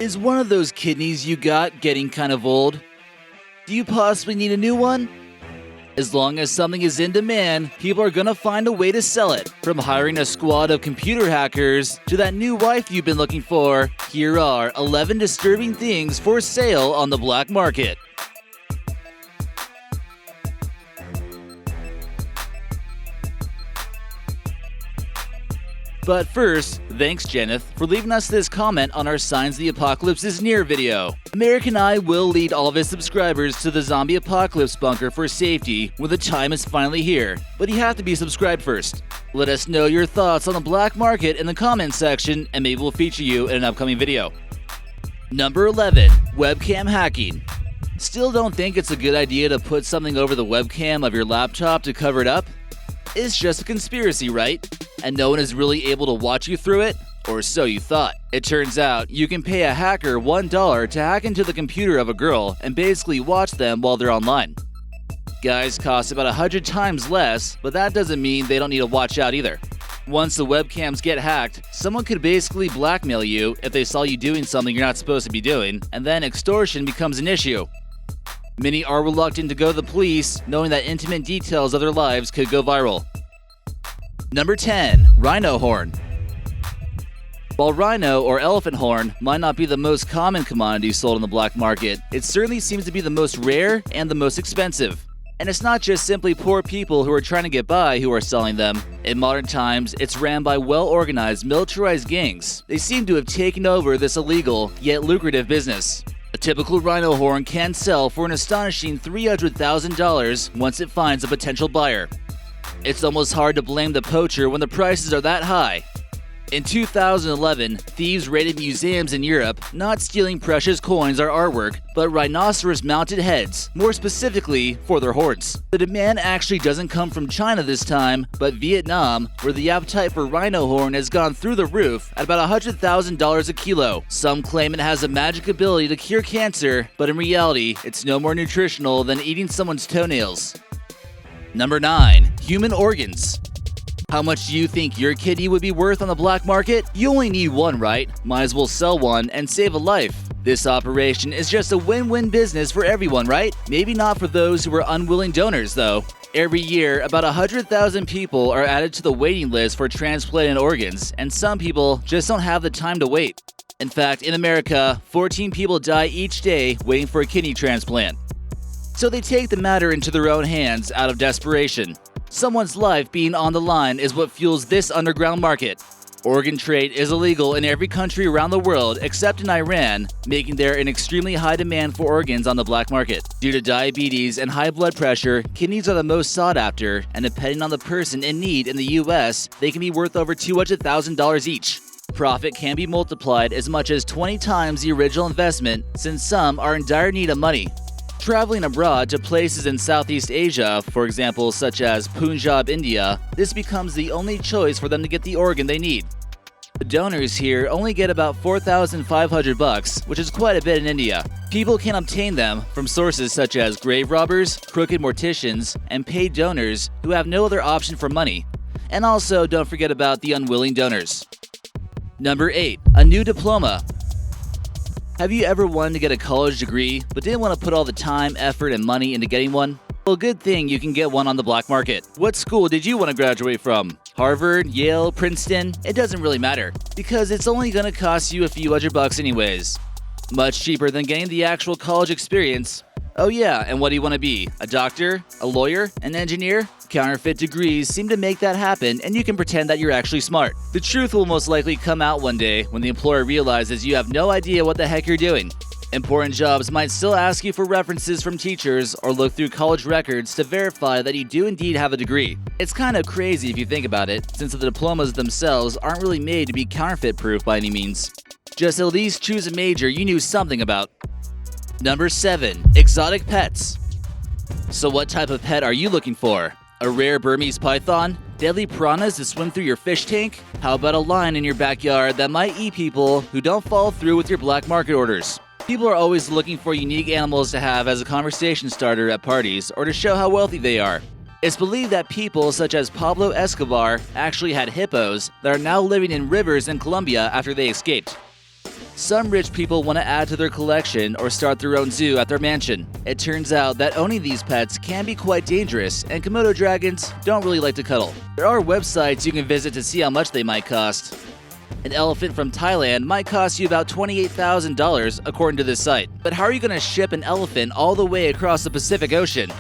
Is one of those kidneys you got getting kind of old? Do you possibly need a new one? As long as something is in demand, people are gonna find a way to sell it. From hiring a squad of computer hackers to that new wife you've been looking for, here are 11 disturbing things for sale on the black market. But first, thanks Jeneth for leaving us this comment on our Signs the Apocalypse is Near video. American Eye will lead all of his subscribers to the zombie apocalypse bunker for safety when the time is finally here, but you have to be subscribed first. Let us know your thoughts on the black market in the comments section and maybe we'll feature you in an upcoming video. Number 11. Webcam Hacking. Still don't think it's a good idea to put something over the webcam of your laptop to cover it up? It's just a conspiracy, right? And no one is really able to watch you through it? Or so you thought. It turns out you can pay a hacker $1 to hack into the computer of a girl and basically watch them while they're online. Guys cost about 100 times less, but that doesn't mean they don't need to watch out either. Once the webcams get hacked, someone could basically blackmail you if they saw you doing something you're not supposed to be doing, and then extortion becomes an issue. Many are reluctant to go to the police, knowing that intimate details of their lives could go viral. Number 10. Rhino Horn. While rhino or elephant horn might not be the most common commodity sold on the black market, it certainly seems to be the most rare and the most expensive. And it's not just simply poor people who are trying to get by who are selling them. In modern times, it's ran by well-organized, militarized gangs. They seem to have taken over this illegal, yet lucrative business. A typical rhino horn can sell for an astonishing $300,000 once it finds a potential buyer. It's almost hard to blame the poacher when the prices are that high. In 2011, thieves raided museums in Europe, not stealing precious coins or artwork, but rhinoceros-mounted heads, more specifically for their horns. The demand actually doesn't come from China this time, but Vietnam, where the appetite for rhino horn has gone through the roof at about $100,000 a kilo. Some claim it has a magic ability to cure cancer, but in reality, it's no more nutritional than eating someone's toenails. Number 9. Human organs. How much do you think your kidney would be worth on the black market? You only need one, right? Might as well sell one and save a life. This operation is just a win-win business for everyone, right? Maybe not for those who are unwilling donors, though. Every year, about 100,000 people are added to the waiting list for transplanted organs, and some people just don't have the time to wait. In fact, in America, 14 people die each day waiting for a kidney transplant. So they take the matter into their own hands out of desperation. Someone's life being on the line is what fuels this underground market. Organ trade is illegal in every country around the world except in Iran, making there an extremely high demand for organs on the black market. Due to diabetes and high blood pressure, kidneys are the most sought after, and depending on the person in need in the US, they can be worth over $200,000 each. Profit can be multiplied as much as 20 times the original investment, since some are in dire need of money. Traveling abroad to places in Southeast Asia, for example such as Punjab, India, this becomes the only choice for them to get the organ they need. The donors here only get about $4,500, which is quite a bit in India. People can obtain them from sources such as grave robbers, crooked morticians, and paid donors who have no other option for money. And also don't forget about the unwilling donors. Number 8. A new diploma. Have you ever wanted to get a college degree, but didn't want to put all the time, effort, and money into getting one? Well, good thing you can get one on the black market. What school did you want to graduate from? Harvard, Yale, Princeton? It doesn't really matter, because it's only going to cost you a few $100 anyways. Much cheaper than getting the actual college experience. Oh yeah, and what do you want to be? A doctor? A lawyer? An engineer? Counterfeit degrees seem to make that happen, and you can pretend that you're actually smart. The truth will most likely come out one day when the employer realizes you have no idea what the heck you're doing. Important jobs might still ask you for references from teachers or look through college records to verify that you do indeed have a degree. It's kind of crazy if you think about it, since the diplomas themselves aren't really made to be counterfeit-proof by any means. Just at least choose a major you knew something about. Number 7. Exotic pets. So what type of pet are you looking for? A rare Burmese python? Deadly piranhas to swim through your fish tank? How about a lion in your backyard that might eat people who don't follow through with your black market orders? People are always looking for unique animals to have as a conversation starter at parties or to show how wealthy they are. It's believed that people such as Pablo Escobar actually had hippos that are now living in rivers in Colombia after they escaped. Some rich people want to add to their collection or start their own zoo at their mansion. It turns out that owning these pets can be quite dangerous, and Komodo dragons don't really like to cuddle. There are websites you can visit to see how much they might cost. An elephant from Thailand might cost you about $28,000 according to this site. But how are you going to ship an elephant all the way across the Pacific Ocean?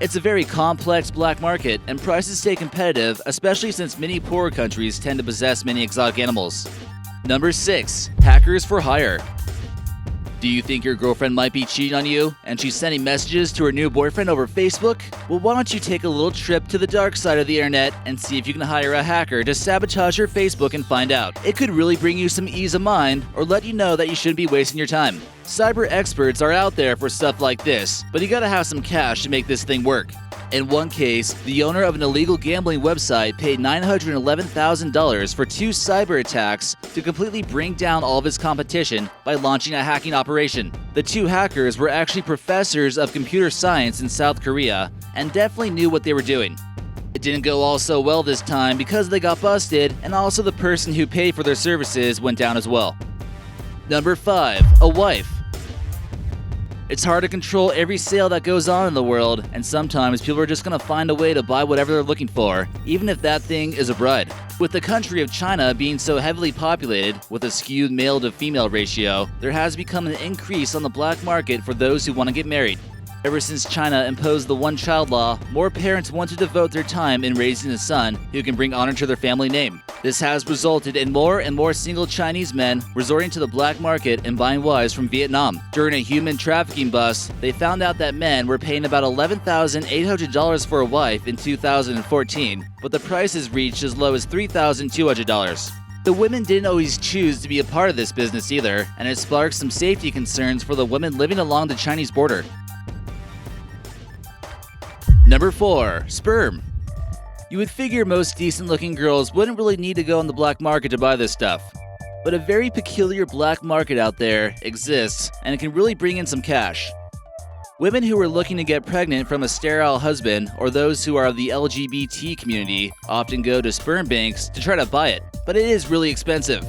It's a very complex black market, and prices stay competitive, especially since many poorer countries tend to possess many exotic animals. Number 6. Hackers for hire. Do you think your girlfriend might be cheating on you and she's sending messages to her new boyfriend over Facebook? Well, why don't you take a little trip to the dark side of the internet and see if you can hire a hacker to sabotage your Facebook and find out. It could really bring you some ease of mind or let you know that you shouldn't be wasting your time. Cyber experts are out there for stuff like this, but you gotta have some cash to make this thing work. In one case, the owner of an illegal gambling website paid $911,000 for 2 cyber attacks to completely bring down all of his competition by launching a hacking operation. The 2 hackers were actually professors of computer science in South Korea and definitely knew what they were doing. It didn't go all so well this time because they got busted, and also the person who paid for their services went down as well. Number 5. A wife. It's hard to control every sale that goes on in the world, and sometimes people are just gonna find a way to buy whatever they're looking for, even if that thing is a bride. With the country of China being so heavily populated, with a skewed male to female ratio, there has become an increase on the black market for those who want to get married. Ever since China imposed the one-child law, more parents want to devote their time in raising a son who can bring honor to their family name. This has resulted in more and more single Chinese men resorting to the black market and buying wives from Vietnam. During a human trafficking bust, they found out that men were paying about $11,800 for a wife in 2014, but the prices reached as low as $3,200. The women didn't always choose to be a part of this business either, and it sparked some safety concerns for the women living along the Chinese border. Number 4. Sperm. You would figure most decent-looking girls wouldn't really need to go on the black market to buy this stuff. But a very peculiar black market out there exists, and it can really bring in some cash. Women who are looking to get pregnant from a sterile husband, or those who are of the LGBT community, often go to sperm banks to try to buy it, but it is really expensive.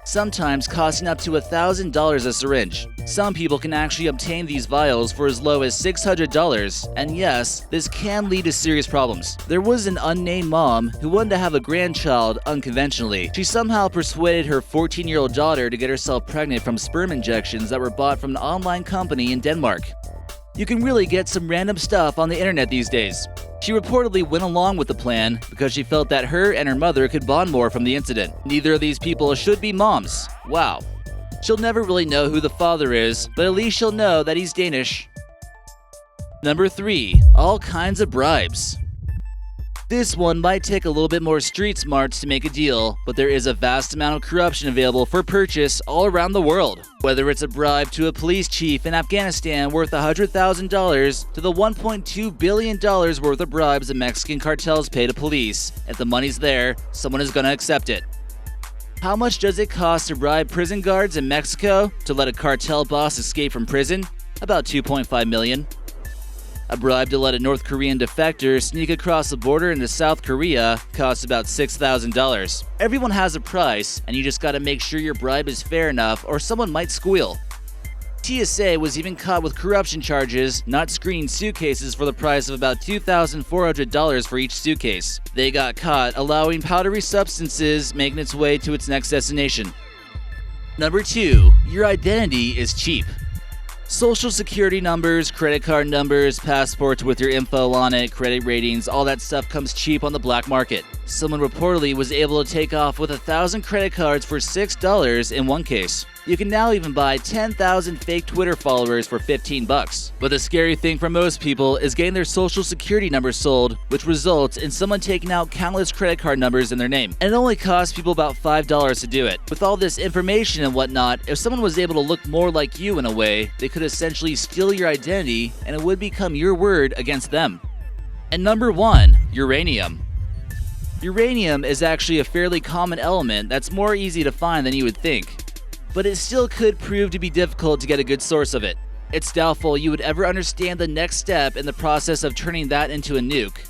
Sometimes costing up to $1,000 a syringe. Some people can actually obtain these vials for as low as $600, and yes, this can lead to serious problems. There was an unnamed mom who wanted to have a grandchild unconventionally. She somehow persuaded her 14-year-old daughter to get herself pregnant from sperm injections that were bought from an online company in Denmark. You can really get some random stuff on the internet these days. She reportedly went along with the plan because she felt that her and her mother could bond more from the incident. Neither of these people should be moms. Wow. She'll never really know who the father is, but at least she'll know that he's Danish. Number 3. All kinds of bribes. This one might take a little bit more street smarts to make a deal, but there is a vast amount of corruption available for purchase all around the world. Whether it's a bribe to a police chief in Afghanistan worth $100,000 to the $1.2 billion worth of bribes the Mexican cartels pay to police, if the money's there, someone is gonna accept it. How much does it cost to bribe prison guards in Mexico to let a cartel boss escape from prison? About $2.5 million. A bribe to let a North Korean defector sneak across the border into South Korea costs about $6,000. Everyone has a price, and you just gotta make sure your bribe is fair enough or someone might squeal. TSA was even caught with corruption charges, not screening suitcases for the price of about $2,400 for each suitcase. They got caught allowing powdery substances making its way to its next destination. Number 2. Your identity is cheap. Social security numbers, credit card numbers, passports with your info on it, credit ratings, all that stuff comes cheap on the black market. Someone reportedly was able to take off with 1,000 credit cards for $6 in one case. You can now even buy 10,000 fake Twitter followers for $15. But the scary thing for most people is getting their social security number sold, which results in someone taking out countless credit card numbers in their name. And it only costs people about $5 to do it. With all this information and whatnot, if someone was able to look more like you in a way, they could essentially steal your identity and it would become your word against them. And number 1, uranium. Uranium is actually a fairly common element that's more easy to find than you would think. But it still could prove to be difficult to get a good source of it. It's doubtful you would ever understand the next step in the process of turning that into a nuke.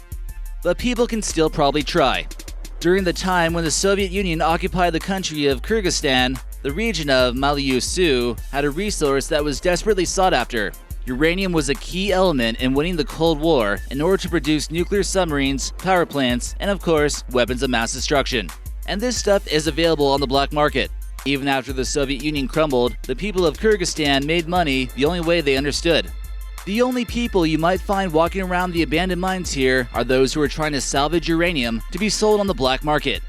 But people can still probably try. During the time when the Soviet Union occupied the country of Kyrgyzstan, The region of Malayusu had a resource that was desperately sought after. Uranium was a key element in winning the Cold War in order to produce nuclear submarines, power plants, and of course, weapons of mass destruction. And this stuff is available on the black market. Even after the Soviet Union crumbled, the people of Kyrgyzstan made money the only way they understood. The only people you might find walking around the abandoned mines here are those who are trying to salvage uranium to be sold on the black market.